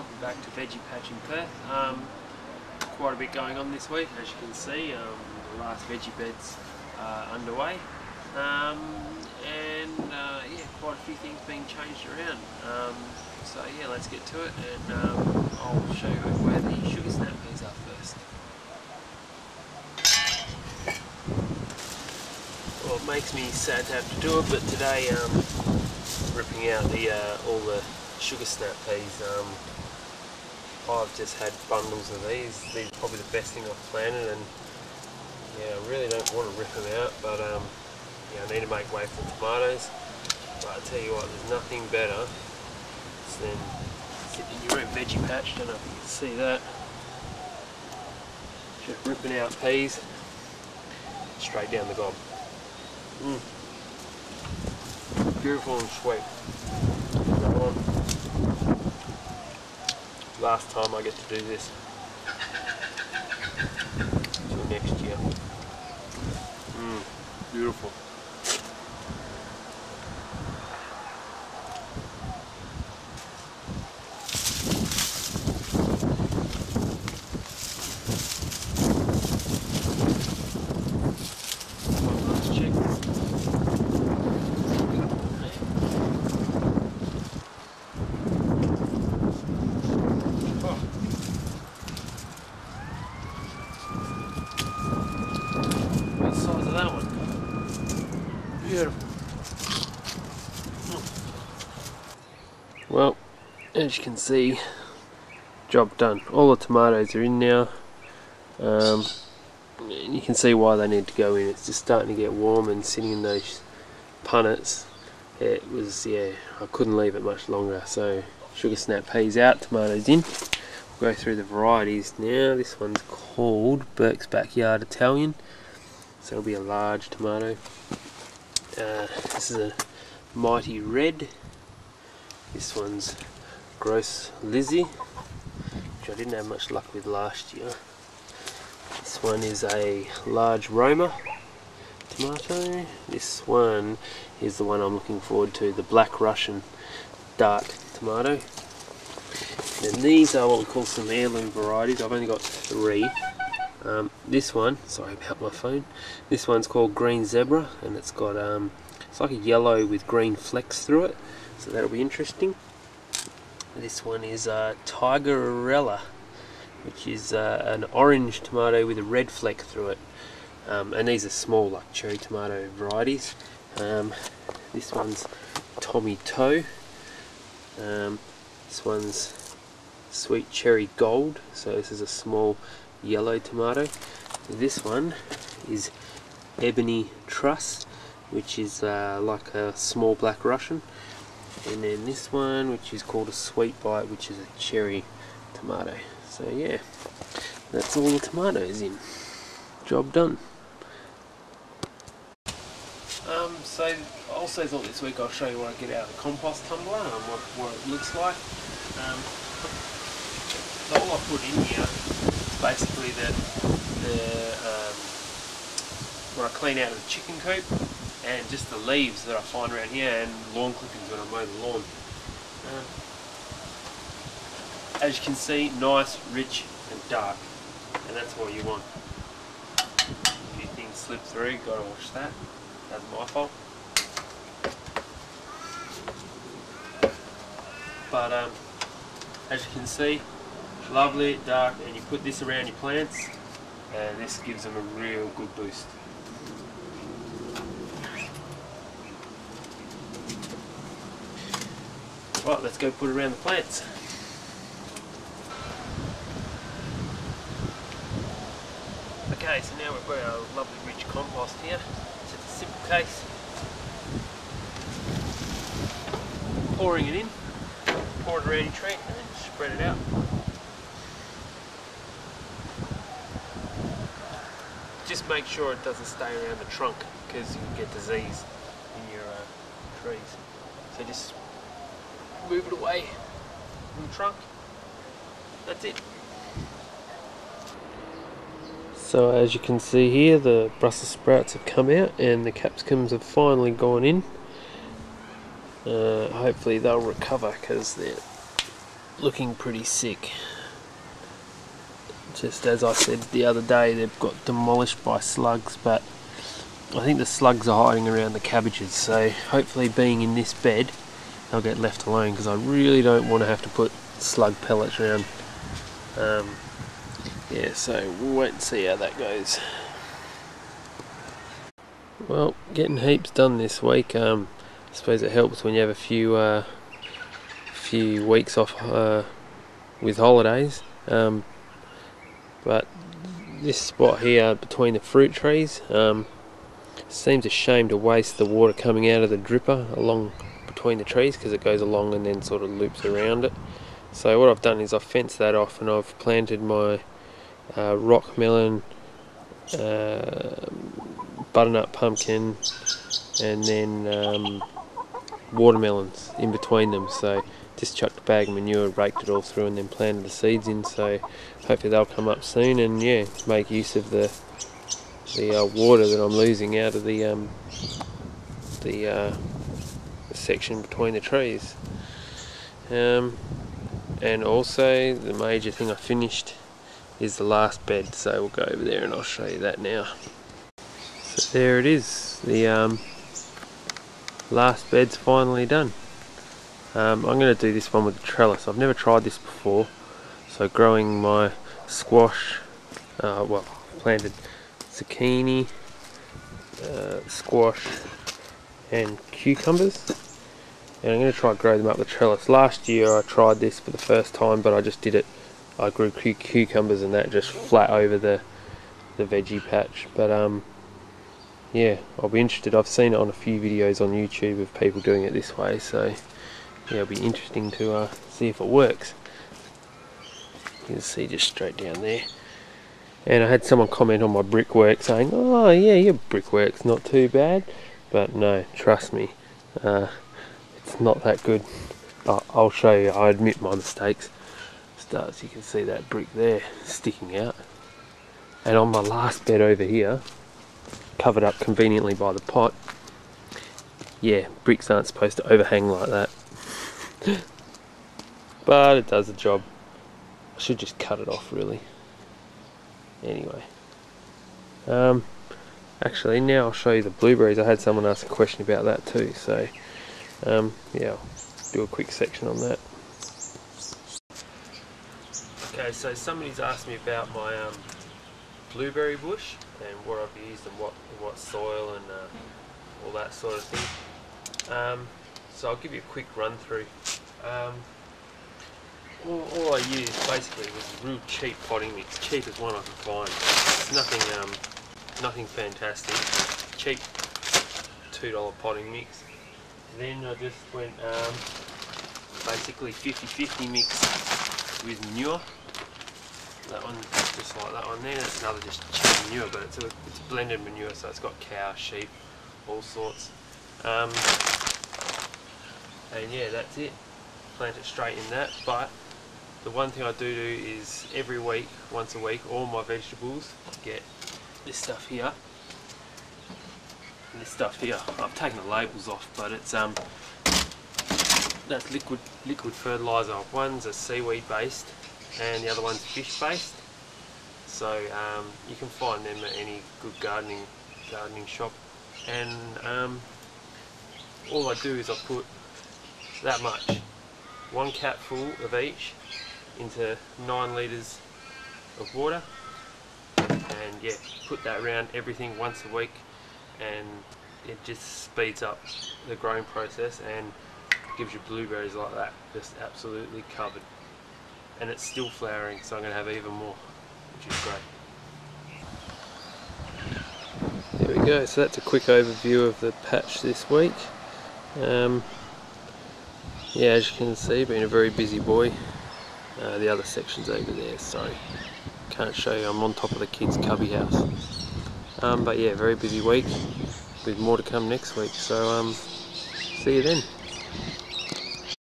welcome back to Veggiepatchinperth. Quite a bit going on this week, as you can see. The last veggie beds are underway, yeah, quite a few things being changed around. So yeah, let's get to it, and I'll show you where the sugar snap peas are first. Well, it makes me sad to have to do it, but today ripping out the all the sugar snap peas. I've just had bundles of these. These are probably the best thing I've planted, and yeah, I really don't want to rip them out, but yeah, I need to make way for tomatoes. But I tell you what, there's nothing better than sitting in your own veggie patch. Don't know if you can see that. Just ripping out peas straight down the gob. Beautiful and sweet. Last time I get to do this. Until next year. Beautiful. One last check. That one. Beautiful. Well, as you can see, job done. All the tomatoes are in now. And you can see why they need to go in. It's just starting to get warm and sitting in those punnets. It was, yeah, I couldn't leave it much longer. So sugar snap peas out, tomatoes in. We'll go through the varieties now. This one's called Burke's Backyard Italian. So it'll be a large tomato. This is a Mighty Red. This one's Gross Lizzie, which I didn't have much luck with last year. This one is a large Roma tomato. This one is the one I'm looking forward to, the Black Russian dark tomato. And these are what we call some heirloom varieties. I've only got 3. This one, sorry about my phone, this one's called Green Zebra, and it's got it's like a yellow with green flecks through it, so that'll be interesting. This one is Tigerella, which is an orange tomato with a red fleck through it, and these are small, like cherry tomato varieties. This one's Tommy Toe. This one's Sweet Cherry Gold, so this is a small yellow tomato. This one is Ebony Truss, which is like a small Black Russian, and then this one, which is called a Sweet Bite, which is a cherry tomato. So yeah, that's all the tomatoes in. Job done. So I also thought this week I'll show you what I get out of the compost tumbler and what it looks like. So all I put in here, basically what I clean out of the chicken coop, and just the leaves that I find around here, and lawn clippings when I mow the lawn. As you can see, nice, rich and dark, and that's what you want. A few things slip through, gotta wash that. That's my fault. But as you can see, lovely, dark, and you put this around your plants and this gives them a real good boost. Right, let's go put it around the plants. Okay, so now we've got our lovely rich compost here. It's just a simple case. Pouring it in, pour it around your tree and then spread it out. Just make sure it doesn't stay around the trunk, because you can get disease in your trees. So just move it away from the trunk. That's it. So as you can see here, the Brussels sprouts have come out and the capsicums have finally gone in. Hopefully they'll recover, because they're looking pretty sick. Just as I said the other day, they've got demolished by slugs, but I think the slugs are hiding around the cabbages, so hopefully being in this bed they'll get left alone, because I really don't want to have to put slug pellets around. Yeah, so we'll wait and see how that goes. Well, getting heaps done this week. I suppose it helps when you have a few weeks off with holidays. But this spot here between the fruit trees, seems a shame to waste the water coming out of the dripper along between the trees, because it goes along and then sort of loops around it. So what I've done is I've fenced that off, and I've planted my rock melon, butternut pumpkin, and then watermelons in between them. So just chucked a bag of manure, raked it all through, and then planted the seeds in. So hopefully they'll come up soon, and yeah, make use of the water that I'm losing out of the section between the trees. And also the major thing I finished is the last bed, so we'll go over there and I'll show you that now. So there it is, the last bed's finally done. I'm going to do this one with the trellis. I've never tried this before, so growing my squash, well, planted zucchini, squash and cucumbers, and I'm going to try and grow them up the trellis. Last year I tried this for the first time, but I just did it, I grew cucumbers and that just flat over the veggie patch. But yeah, I'll be interested. I've seen it on a few videos on YouTube of people doing it this way, so yeah, it'll be interesting to see if it works. You can see just straight down there. And I had someone comment on my brickwork saying, oh yeah, your brickwork's not too bad. But no, trust me, it's not that good. I'll show you, I admit my mistakes. As you can see that brick there sticking out. And on my last bed over here, covered up conveniently by the pot, yeah, bricks aren't supposed to overhang like that. But it does the job. I should just cut it off really. Anyway, actually now I'll show you the blueberries. I had someone ask a question about that too, so yeah, I'll do a quick section on that. Okay, so somebody's asked me about my blueberry bush and what I've used and what soil and all that sort of thing. So I'll give you a quick run through. All I used basically was a real cheap potting mix, cheapest one I could find. It's nothing fantastic, cheap $2 potting mix. Then I just went basically 50-50 mix with manure. That one, just like that one there. That's another just cheap manure, but it's blended manure, so it's got cow, sheep, all sorts. And yeah, that's it. Plant it straight in that. But the one thing I do is every week, once a week, all my vegetables get this stuff here. And this stuff here, I've taken the labels off, but it's that's liquid fertilizer. One's a seaweed based and the other one's fish based. So you can find them at any good gardening shop. And all I do is I put that much, 1 capful of each, into 9 litres of water, and yeah, put that around everything once a week, and it just speeds up the growing process and gives you blueberries like that, just absolutely covered. And it's still flowering, so I'm going to have even more, which is great. There we go, so that's a quick overview of the patch this week. Yeah, as you can see, been a very busy boy. The other section's over there, sorry, can't show you, I'm on top of the kids' cubby house. But yeah, very busy week with more to come next week, so see you then.